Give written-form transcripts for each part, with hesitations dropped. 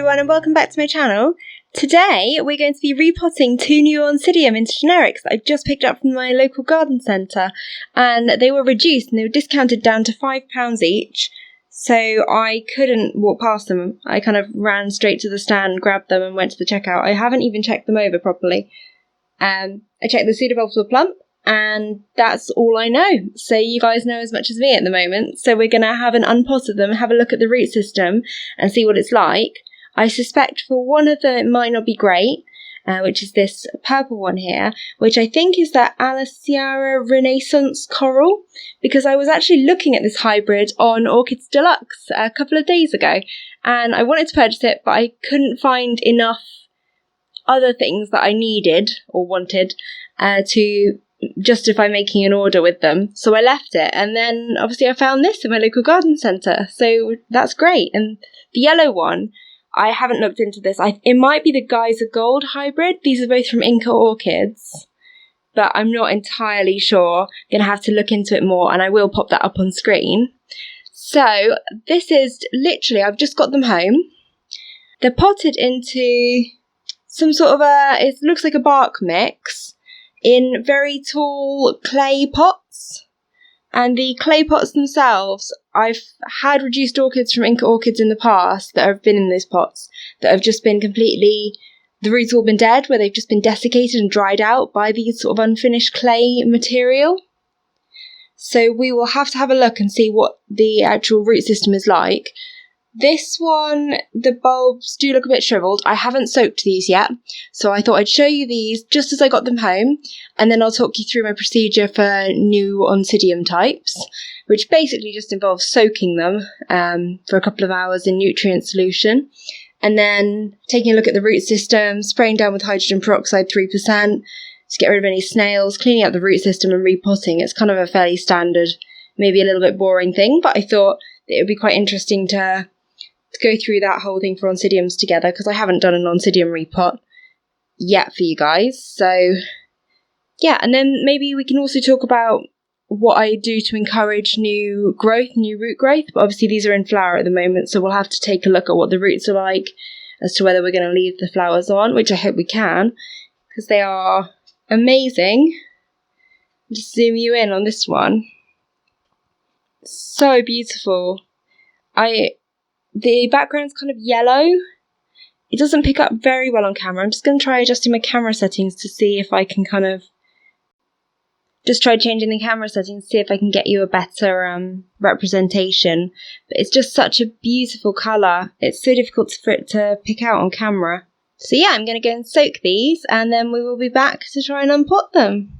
everyone and welcome back to my channel. Today we're going to be repotting 2 new Oncidium Intergenerics that I've just picked up from my local garden centre, and they were reduced and they were discounted down to £5 each, so I couldn't walk past them. I kind of ran straight to the stand, grabbed them and went to the checkout. I haven't even checked them over properly. I checked the pseudobulbs were plump, and that's all I know. So you guys know as much as me at the moment. So we're going to have an unpot of them, have a look at the root system and see what it's like. I suspect for one of them it might not be great, which is this purple one here, which I think is the Aliciara Renaissance Coral, because I was actually looking at this hybrid on Orchids Deluxe a couple of days ago, and I wanted to purchase it, but I couldn't find enough other things that I needed or wanted to justify making an order with them, so I left it. And then obviously I found this in my local garden centre, so that's great. And the yellow one, I haven't looked into this. It might be the Geyser Gold hybrid. These are both from Inca Orchids, but I'm not entirely sure. Gonna have to look into it more, and I will pop that up on screen. So this is literally, I've just got them home. They're potted into some sort of it looks like a bark mix in very tall clay pots. And the clay pots themselves, I've had reduced orchids from Inca Orchids in the past that have been in those pots that have just been completely, the roots all been dead, where they've just been desiccated and dried out by these sort of unfinished clay material. So we will have to have a look and see what the actual root system is like. This one, the bulbs do look a bit shriveled. I haven't soaked these yet, so I thought I'd show you these just as I got them home, and then I'll talk you through my procedure for new Oncidium types, which basically just involves soaking them for a couple of hours in nutrient solution, and then taking a look at the root system, spraying down with hydrogen peroxide 3% to get rid of any snails, cleaning out the root system and repotting. It's kind of a fairly standard, maybe a little bit boring thing, but I thought it would be quite interesting to go through that whole thing for Oncidiums together, because I haven't done an Oncidium repot yet for you guys. So yeah, and then maybe we can also talk about what I do to encourage new growth, new root growth. But obviously these are in flower at the moment, so we'll have to take a look at what the roots are like as to whether we're going to leave the flowers on, which I hope we can, because they are amazing. I'll just zoom you in on this one. So beautiful. The background's kind of yellow. It doesn't pick up very well on camera. I'm just going to try adjusting my camera settings to see if I can kind of just try changing the camera settings to see if I can get you a better representation. But it's just such a beautiful colour. It's so difficult for it to pick out on camera. So yeah, I'm going to go and soak these, and then we will be back to try and unpot them.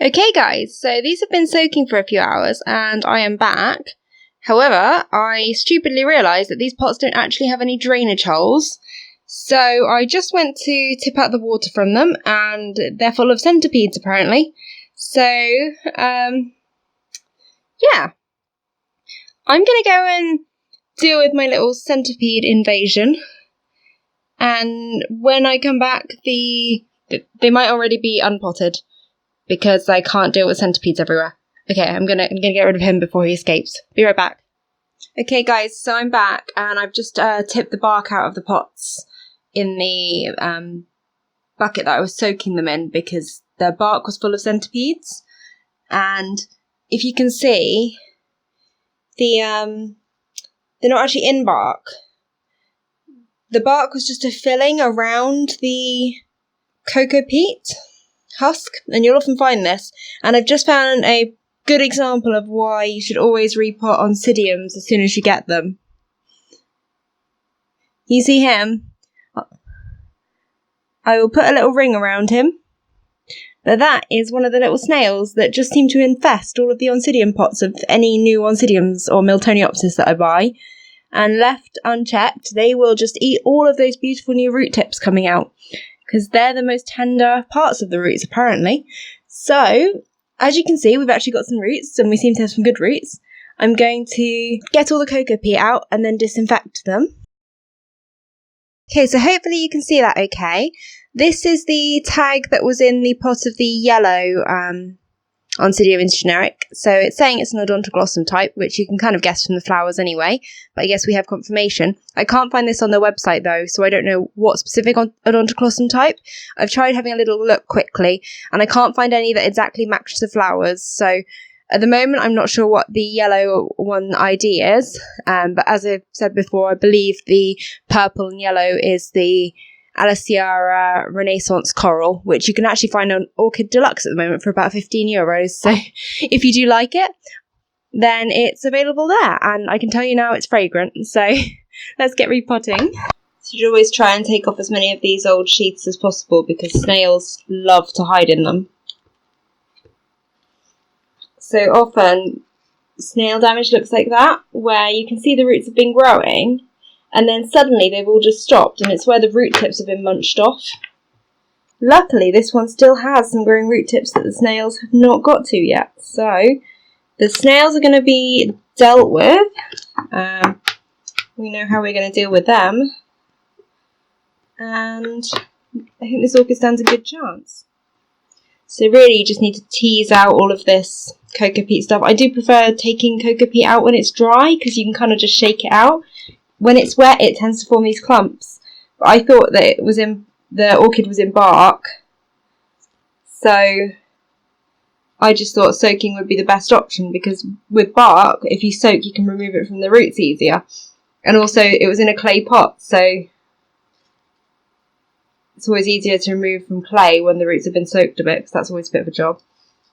Okay guys, so these have been soaking for a few hours and I am back. However, I stupidly realised that these pots don't actually have any drainage holes, so I just went to tip out the water from them, and they're full of centipedes apparently. So, yeah. I'm going to go and deal with my little centipede invasion, and when I come back, they might already be unpotted, because I can't deal with centipedes everywhere. Okay, I'm gonna get rid of him before he escapes. Be right back. Okay guys, so I'm back, and I've just tipped the bark out of the pots in the bucket that I was soaking them in, because the bark was full of centipedes. And if you can see, they're not actually in bark. The bark was just a filling around the cocoa peat husk, and you'll often find this. And I've just found a good example of why you should always repot Oncidiums as soon as you get them. You see him? I will put a little ring around him. But that is one of the little snails that just seem to infest all of the Oncidium pots of any new Oncidiums or Miltoniopsis that I buy. And left unchecked, they will just eat all of those beautiful new root tips coming out, because they're the most tender parts of the roots apparently. So as you can see, we've actually got some roots, and we seem to have some good roots. I'm going to get all the cocoa peat out and then disinfect them. Okay, so hopefully you can see that okay. This is the tag that was in the pot of the yellow Oncidium Intergeneric. So it's saying it's an Odontoglossum type, which you can kind of guess from the flowers anyway, but I guess we have confirmation. I can't find this on their website though, so I don't know what specific Odontoglossum type. I've tried having a little look quickly, and I can't find any that exactly match the flowers, so at the moment I'm not sure what the yellow one ID is, but as I've said before, I believe the purple and yellow is the Aliciara Renaissance Coral, which you can actually find on Orchid Deluxe at the moment for about €15. So if you do like it, then it's available there. And I can tell you now it's fragrant. So let's get repotting. So you should always try and take off as many of these old sheaths as possible because snails love to hide in them. So often snail damage looks like that, where you can see the roots have been growing and then suddenly they've all just stopped, and it's where the root tips have been munched off. Luckily, this one still has some growing root tips that the snails have not got to yet. So the snails are going to be dealt with. We know how we're going to deal with them. And I think this orchid stands a good chance. So really you just need to tease out all of this cocoa peat stuff. I do prefer taking cocoa peat out when it's dry because you can kind of just shake it out. When it's wet, it tends to form these clumps. But I thought that the orchid was in bark, so I just thought soaking would be the best option because with bark, if you soak, you can remove it from the roots easier. And also, it was in a clay pot, so it's always easier to remove from clay when the roots have been soaked a bit, because that's always a bit of a job.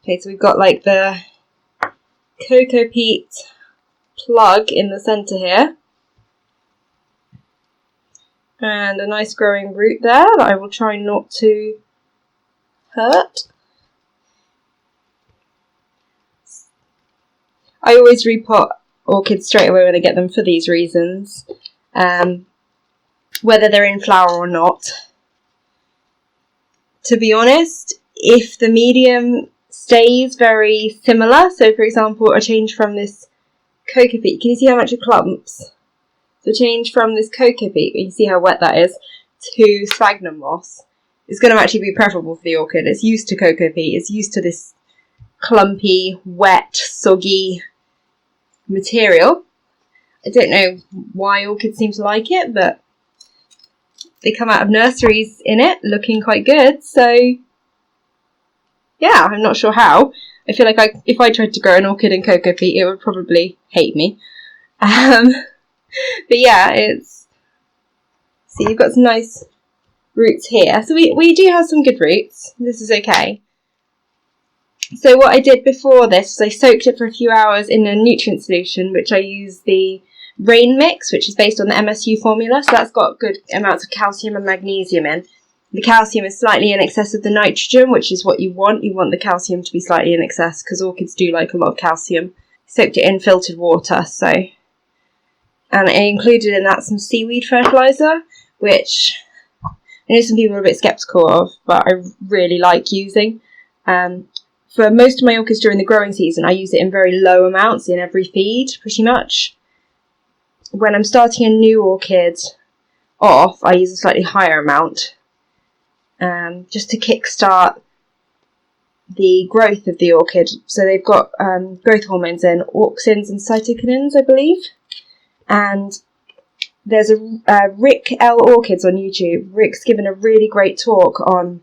Okay, so we've got like the cocoa peat plug in the centre here. And a nice growing root there that I will try not to hurt. I always repot orchids straight away when I get them for these reasons, whether they're in flower or not. To be honest, if the medium stays very similar, so for example I change from this cocoa peat, can you see how much it clumps? So change from this cocoa peat, you see how wet that is, to sphagnum moss. It's going to actually be preferable for the orchid. It's used to cocoa peat, it's used to this clumpy, wet, soggy material. I don't know why orchids seem to like it, but they come out of nurseries in it looking quite good, so yeah, I'm not sure how. I feel like if I tried to grow an orchid in cocoa peat, it would probably hate me. But yeah, see, you've got some nice roots here. So we do have some good roots. This is okay. So what I did before this was I soaked it for a few hours in a nutrient solution, which I use the Rain Mix, which is based on the MSU formula. So that's got good amounts of calcium and magnesium in. The calcium is slightly in excess of the nitrogen, which is what you want. You want the calcium to be slightly in excess because orchids do like a lot of calcium. Soaked it in filtered water, and I included in that some Seaweed Fertilizer, which I know some people are a bit sceptical of, but I really like using. For most of my orchids during the growing season, I use it in very low amounts in every feed, pretty much. When I'm starting a new orchid off, I use a slightly higher amount, just to kickstart the growth of the orchid. So they've got growth hormones in, auxins and cytokinins, I believe. And there's a Rick L. Orchids on YouTube. Rick's given a really great talk on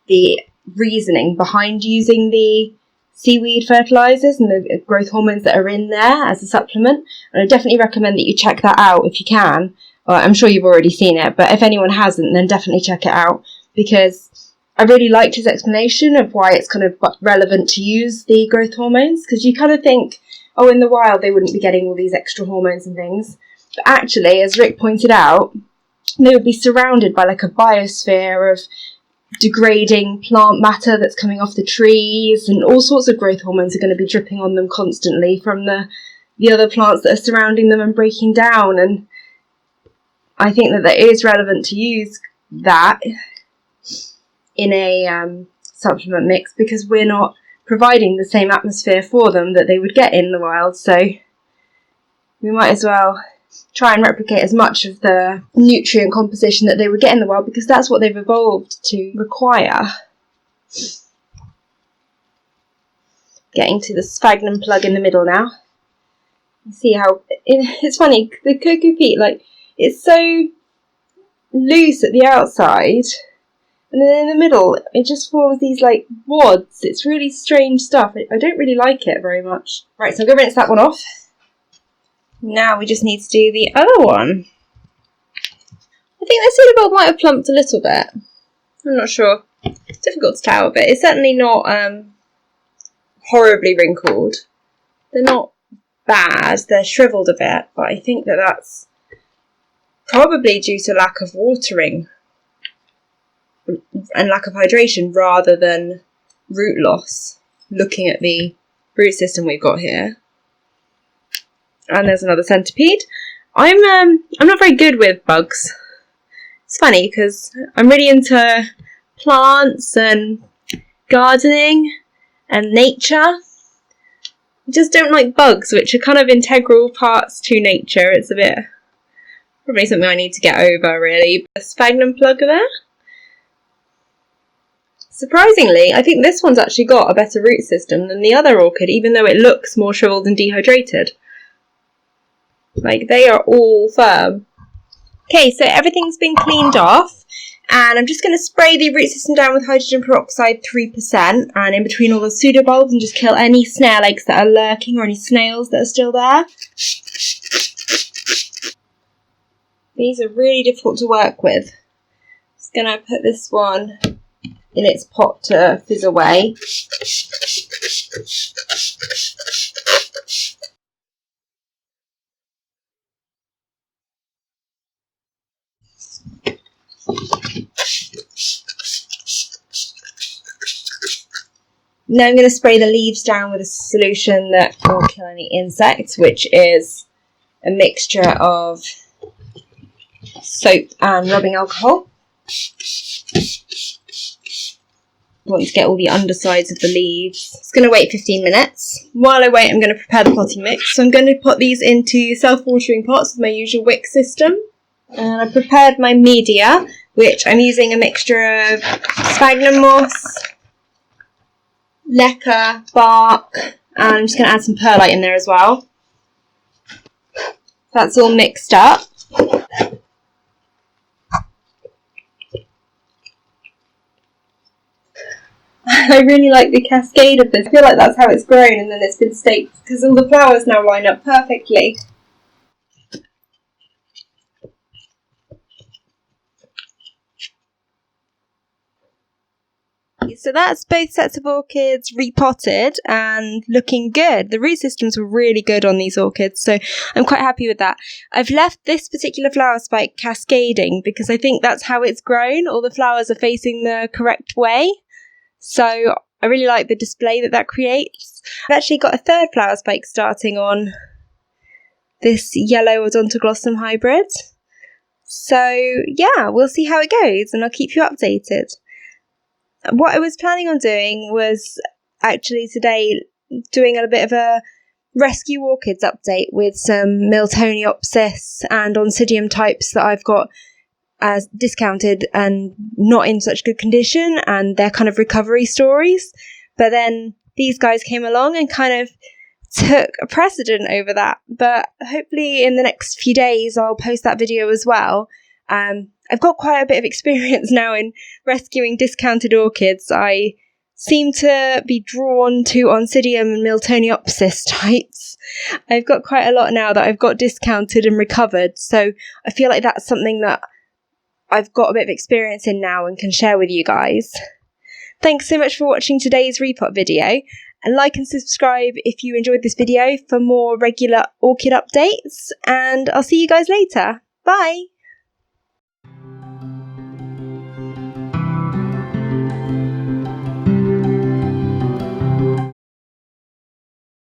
the reasoning behind using the seaweed fertilizers and the growth hormones that are in there as a supplement. And I definitely recommend that you check that out if you can. Well, I'm sure you've already seen it, but if anyone hasn't, then definitely check it out, because I really liked his explanation of why it's kind of relevant to use the growth hormones, because you kind of think, oh, in the wild they wouldn't be getting all these extra hormones and things. But actually, as Rick pointed out, they would be surrounded by like a biosphere of degrading plant matter that's coming off the trees, and all sorts of growth hormones are going to be dripping on them constantly from the other plants that are surrounding them and breaking down. And I think that it is relevant to use that in a supplement mix, because we're not providing the same atmosphere for them that they would get in the wild, so we might as well try and replicate as much of the nutrient composition that they would get in the wild, because that's what they've evolved to require. Getting to the Sphagnum plug in the middle now. See how it's funny, the cocoa peat, like, it's so loose at the outside, and then in the middle it just forms these like wads. It's really strange stuff. I don't really like it very much. Right, so I'm going to rinse that one off. Now we just need to do the other one. I think the cedar bulb might have plumped a little bit. I'm not sure. It's difficult to tell, but it's certainly not horribly wrinkled. They're not bad, they're shriveled a bit, but I think that that's probably due to lack of watering and lack of hydration rather than root loss, looking at the root system we've got here. And there's another centipede. I'm not very good with bugs. It's funny because I'm really into plants and gardening and nature. I just don't like bugs, which are kind of integral parts to nature. It's a bit, probably something I need to get over, really. A Sphagnum plug there. Surprisingly, I think this one's actually got a better root system than the other orchid, even though it looks more shriveled and dehydrated. Like, they are all firm. Okay, so everything's been cleaned off, and I'm just going to spray the root system down with hydrogen peroxide 3%, and in between all the pseudobulbs, and just kill any snail eggs that are lurking or any snails that are still there. These are really difficult to work with. Just going to put this one in its pot to fizz away. Now I'm going to spray the leaves down with a solution that will kill any insects, which is a mixture of soap and rubbing alcohol. I want to get all the undersides of the leaves. It's going to wait 15 minutes. While I wait, I'm going to prepare the potting mix. So I'm going to put these into self-watering pots with my usual wick system. And I prepared my media, which I'm using a mixture of sphagnum moss, leca, bark, and I'm just going to add some perlite in there as well. That's all mixed up. I really like the cascade of this. I feel like that's how it's grown, and then it's been staked because all the flowers now line up perfectly. So that's both sets of orchids repotted and looking good. The root systems were really good on these orchids, so I'm quite happy with that. I've left this particular flower spike cascading because I think that's how it's grown. All the flowers are facing the correct way. So I really like the display that creates. I've actually got a third flower spike starting on this yellow odontoglossum hybrid. So yeah, we'll see how it goes and I'll keep you updated. What I was planning on doing was actually today doing a bit of a rescue orchids update with some Miltoniopsis and Oncidium types that I've got as discounted and not in such good condition, and their kind of recovery stories. But then these guys came along and kind of took a precedent over that. But hopefully in the next few days I'll post that video as well. I've got quite a bit of experience now in rescuing discounted orchids. I seem to be drawn to Oncidium and Miltoniopsis types. I've got quite a lot now that I've got discounted and recovered, so I feel like that's something that I've got a bit of experience in now and can share with you guys. Thanks so much for watching today's repot video, and like and subscribe if you enjoyed this video for more regular orchid updates, and I'll see you guys later. Bye!